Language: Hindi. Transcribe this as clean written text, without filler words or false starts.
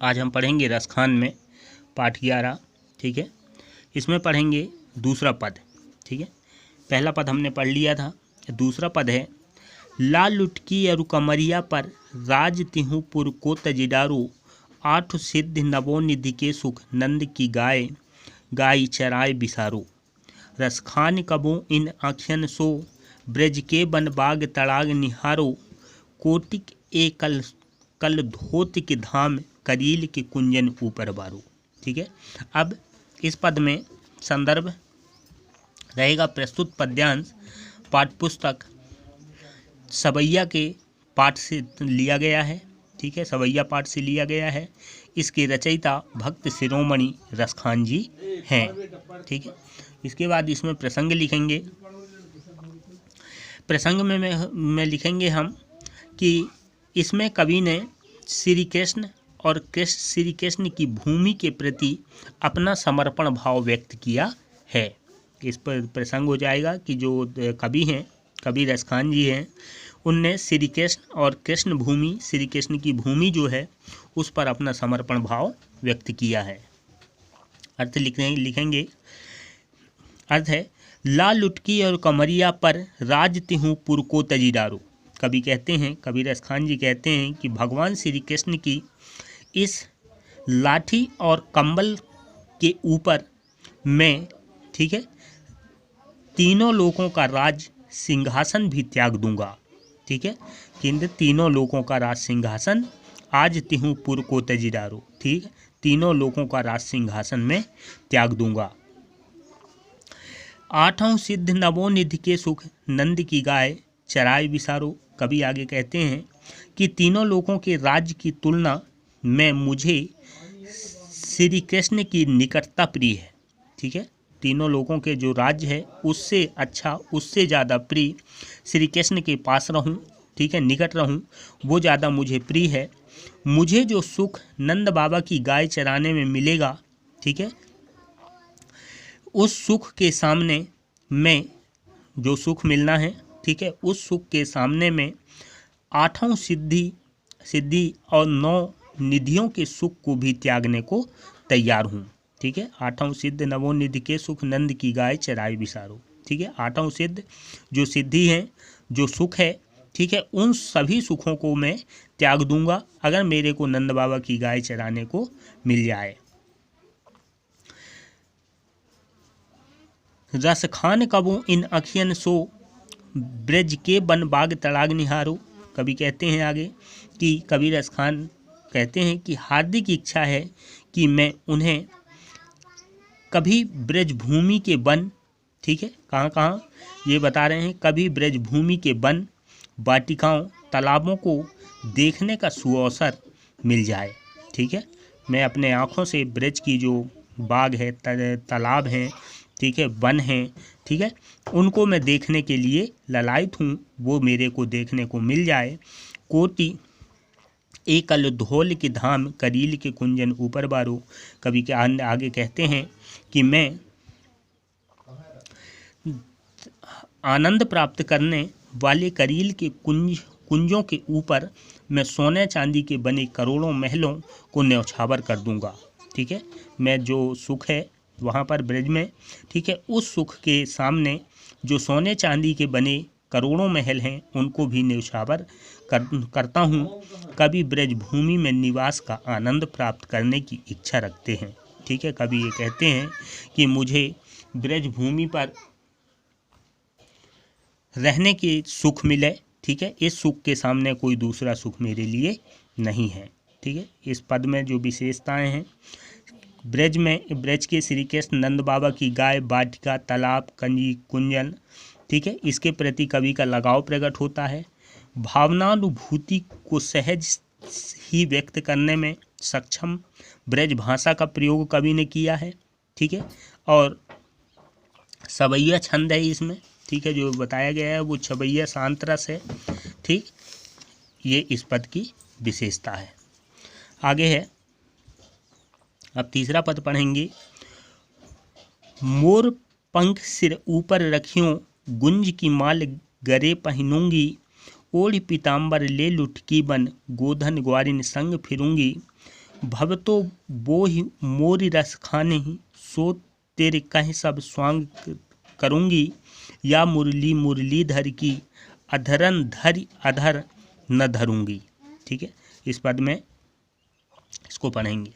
आज हम पढ़ेंगे रसखान में पाठ 11। ठीक है, इसमें पढ़ेंगे दूसरा पद। ठीक है, पहला पद हमने पढ़ लिया था। दूसरा पद है ला लुटकी अरु कमरिया पर राज तिहु पुर को तजिडारो आठ सिद्ध नवो निधि के सुख नंद की गाय गाय चराय बिसारो। रसखान कबो इन आँखियन सो ब्रज के बन बाग तड़ाग निहारो कोटिक ए कल कल धोत के धाम करील के कुंजन ऊपर बारो। ठीक है, अब इस पद में संदर्भ रहेगा प्रस्तुत पद्यांश पाठ्यपुस्तक सवैया के पाठ से लिया गया है। ठीक है, सवैया पाठ से लिया गया है। इसके रचयिता भक्त शिरोमणि रसखान जी हैं। ठीक है, इसके बाद इसमें प्रसंग लिखेंगे। प्रसंग में लिखेंगे हम कि इसमें कवि ने श्री कृष्ण और श्री कृष्ण की भूमि के प्रति अपना समर्पण भाव व्यक्त किया है। इस पर प्रसंग हो जाएगा कि जो कवि हैं, कवि रसखान जी हैं, उनने श्री कृष्ण और कृष्ण भूमि, श्री कृष्ण की भूमि जो है उस पर अपना समर्पण भाव व्यक्त किया है। अर्थ लिखेंगे। अर्थ है ला लुटकी और कमरिया पर राज तिहु पुर को तजीडारो। कवि कहते हैं, कवि रसखान जी कहते हैं कि भगवान श्री कृष्ण की इस लाठी और कंबल के ऊपर मैं, ठीक है, तीनों लोगों का राज सिंहासन भी त्याग दूंगा। ठीक है, कि तीनों लोगों का राज सिंहासन आज तिहु पुर को तजीडारो। ठीक है, तीनों लोगों का राज सिंहासन में त्याग दूंगा। आठों सिद्ध नवोनिधि के सुख नंद की गाय चराय बिसारो। कभी आगे कहते हैं कि तीनों लोगों के राज्य की तुलना में मुझे श्री कृष्ण की निकटता प्रिय है। ठीक है, तीनों लोगों के जो राज्य है उससे अच्छा, उससे ज़्यादा प्रिय श्री कृष्ण के पास रहूं, ठीक है, निकट रहूं, वो ज़्यादा मुझे प्रिय है। मुझे जो सुख नंद बाबा की गाय चराने में मिलेगा, ठीक है, उस सुख के सामने में, जो सुख मिलना है, ठीक है, उस सुख के सामने में आठों सिद्धि और 9 निधियों के सुख को भी त्यागने को तैयार हूँ। ठीक है, आठों सिद्ध नवों निधि के सुख नंद की गाय चराई बिसारो। ठीक है, आठों सिद्ध जो सिद्धि हैं, जो सुख है, ठीक है, उन सभी सुखों को मैं त्याग दूंगा अगर मेरे को नंद बाबा की गाय चराने को मिल जाए। रसखान कबो इन अखियन सो ब्रज के बन बाग तड़ाग निहारो। कवि कहते हैं आगे कि कवि रसखान कहते हैं कि हार्दिक इच्छा है कि मैं उन्हें कभी ब्रजभूमि के वन, ठीक है, कहाँ कहाँ ये बता रहे हैं, कभी ब्रजभूमि के वन, वाटिकाओं, तालाबों को देखने का सुअवसर मिल जाए। ठीक है, मैं अपने आँखों से ब्रज की जो बाग है, तालाब हैं, ठीक है, वन हैं, ठीक है, उनको मैं देखने के लिए ललायत हूँ, वो मेरे को देखने को मिल जाए। कोटि एकल धोल के धाम करील के कुंजन ऊपर बारो। कवि के आगे कहते हैं कि मैं आनंद प्राप्त करने वाले करील के कुंजों के ऊपर मैं सोने चांदी के बने करोड़ों महलों को न्यौछावर कर दूंगा। ठीक है, मैं जो सुख है वहाँ पर ब्रज में, ठीक है, उस सुख के सामने जो सोने चांदी के बने करोड़ों महल हैं उनको भी न्यौछावर करता हूँ। कभी ब्रजभूमि में निवास का आनंद प्राप्त करने की इच्छा रखते हैं। ठीक है, कभी ये कहते हैं कि मुझे ब्रजभूमि पर रहने की सुख मिले। ठीक है, इस सुख के सामने कोई दूसरा सुख मेरे लिए नहीं है। ठीक है, इस पद में जो विशेषताएं हैं, ब्रज के श्री कृष्ण नंद बाबा की गाय, वाटिका, तालाब, कंजी, कुंजन, ठीक है, इसके प्रति कवि का लगाव प्रकट होता है। भावनानुभूति को सहज ही व्यक्त करने में सक्षम ब्रज भाषा का प्रयोग कवि ने किया है। ठीक है, और सवैया छंद है इसमें। ठीक है, जो बताया गया है वो छवैया शांत रस है। ठीक, ये इस पद की विशेषता है। आगे है, अब तीसरा पद पढ़ेंगे। मोर पंख सिर ऊपर रखियों गुंज की माल गरे पहनूंगी ओढ़ पीताम्बर ले लुटकी बन गोधन ग्वारिन संग फिरूंगी भवतो बोहि मोरि रस खानेहि, सो तेरे कहे सब स्वांग करूँगी। या मुरली मुरलीधर की, अधरन धरि अधर न धरूँगी। ठीक है, इस पद में इसको पढ़ेंगे।